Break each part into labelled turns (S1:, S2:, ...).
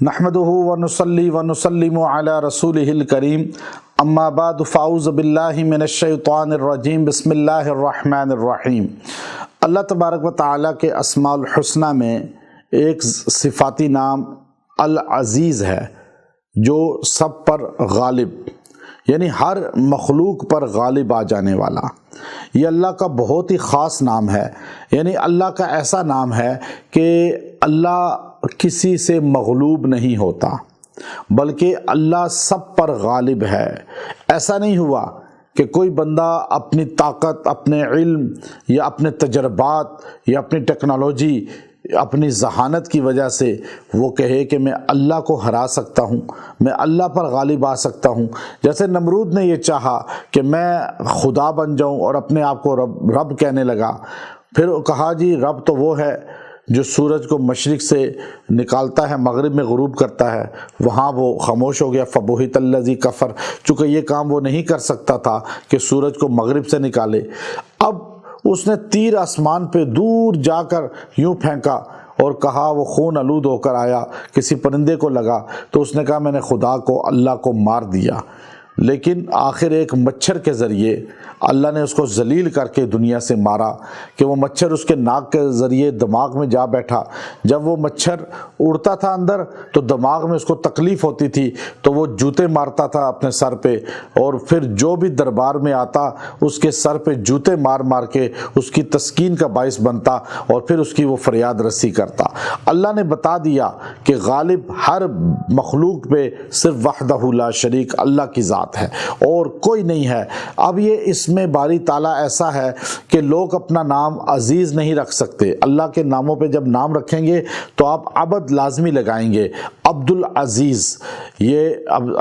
S1: نحمده ونصلي ونسلم على رسوله الكريم اما بعد فاعوذ باللہ من الشیطان الرجیم بسم اللہ الرحمن الرحیم۔ اللہ تبارک و تعالیٰ کے اسماء الحسنہ میں ایک صفاتی نام العزیز ہے جو سب پر غالب یعنی ہر مخلوق پر غالب آ جانے والا۔ یہ اللہ کا بہت ہی خاص نام ہے، یعنی اللہ کا ایسا نام ہے کہ اللہ کسی سے مغلوب نہیں ہوتا بلکہ اللہ سب پر غالب ہے۔ ایسا نہیں ہوا کہ کوئی بندہ اپنی طاقت، اپنے علم یا اپنے تجربات یا اپنی ٹیکنالوجی، اپنی ذہانت کی وجہ سے وہ کہے کہ میں اللہ کو ہرا سکتا ہوں، میں اللہ پر غالب آ سکتا ہوں۔ جیسے نمرود نے یہ چاہا کہ میں خدا بن جاؤں اور اپنے آپ کو رب کہنے لگا، پھر کہا جی رب تو وہ ہے جو سورج کو مشرق سے نکالتا ہے، مغرب میں غروب کرتا ہے، وہاں وہ خاموش ہو گیا۔ فبہت الذی کفر، چونکہ یہ کام وہ نہیں کر سکتا تھا کہ سورج کو مغرب سے نکالے، اب اس نے تیر آسمان پہ دور جا کر یوں پھینکا اور کہا، وہ خون آلود ہو کر آیا، کسی پرندے کو لگا تو اس نے کہا میں نے خدا کو، اللہ کو مار دیا۔ لیکن آخر ایک مچھر کے ذریعے اللہ نے اس کو ذلیل کر کے دنیا سے مارا کہ وہ مچھر اس کے ناک کے ذریعے دماغ میں جا بیٹھا۔ جب وہ مچھر اڑتا تھا اندر تو دماغ میں اس کو تکلیف ہوتی تھی تو وہ جوتے مارتا تھا اپنے سر پہ، اور پھر جو بھی دربار میں آتا اس کے سر پہ جوتے مار مار کے اس کی تسکین کا باعث بنتا اور پھر اس کی وہ فریاد رسی کرتا۔ اللہ نے بتا دیا کہ غالب ہر مخلوق پہ صرف وحدہ لا شریک اللہ کی ذات ہے اور کوئی نہیں ہے۔ اب یہ اس میں باری تعالیٰ ایسا ہے کہ لوگ اپنا نام عزیز نہیں رکھ سکتے۔ اللہ کے ناموں پہ جب نام رکھیں گے تو آپ عبد لازمی لگائیں گے، عبد العزیز یہ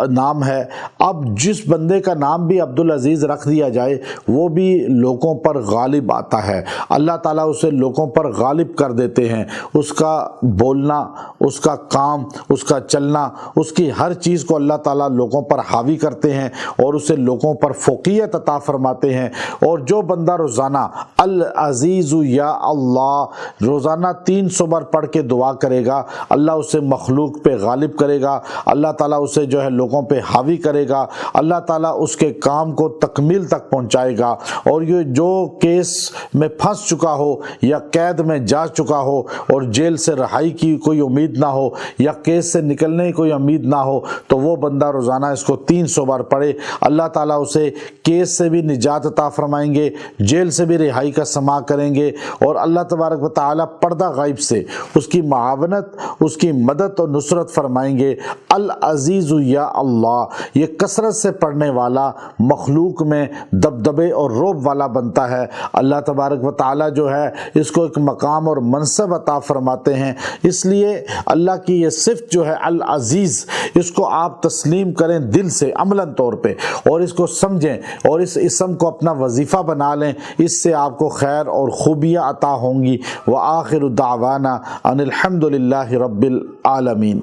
S1: نام ہے۔ اب جس بندے کا نام بھی عبد العزیز رکھ دیا جائے وہ بھی لوگوں پر غالب آتا ہے، اللہ تعالیٰ اسے لوگوں پر غالب کر دیتے ہیں۔ اس کا بولنا، اس کا کام، اس کا چلنا، اس کی ہر چیز کو اللہ تعالیٰ لوگوں پر حاوی کرتے ہیں اور اسے لوگوں پر فوقیت عطا فرماتے ہیں۔ اور جو بندہ روزانہ العزیز یا اللہ روزانہ 300 بار پڑھ کے دعا کرے گا، اللہ اسے مخلوق پہ غالب کرے گا، اللہ تعالیٰ اسے جو ہے لوگوں پہ حاوی کرے گا، اللہ تعالیٰ اس کے کام کو تکمیل تک پہنچائے گا۔ اور یہ جو کیس میں پھنس چکا ہو یا قید میں جا چکا ہو اور جیل سے رہائی کی کوئی امید نہ ہو یا کیس سے نکلنے کی کوئی امید نہ ہو تو وہ بندہ روزانہ اس کو 300 بار پڑھے، اللہ تعالیٰ اسے کیس سے بھی نجات عطا فرمائیں گے، جیل سے بھی رہائی کا سماع کریں گے، اور اللہ تبارک و تعالیٰ پردہ غائب سے اس کی معاونت، اس کی مدد اور نصرت فرمائیں گے۔ العزیز یا اللہ یہ کثرت سے پڑھنے والا مخلوق میں دبدبے اور رعب والا بنتا ہے۔ اللہ تبارک و تعالیٰ جو ہے اس کو ایک مقام اور منصب عطا فرماتے ہیں، اس لیے اللہ کی یہ صفت جو ہے العزیز، اس کو آپ تسلیم کریں دل سے عملاً طور پہ اور اس کو سمجھیں اور اس اسم کو اپنا وظیفہ بنا لیں، اس سے آپ کو خیر اور خوبیاں عطا ہوں گی۔ وآخر دعوانا ان الحمد للہ رب العالمین۔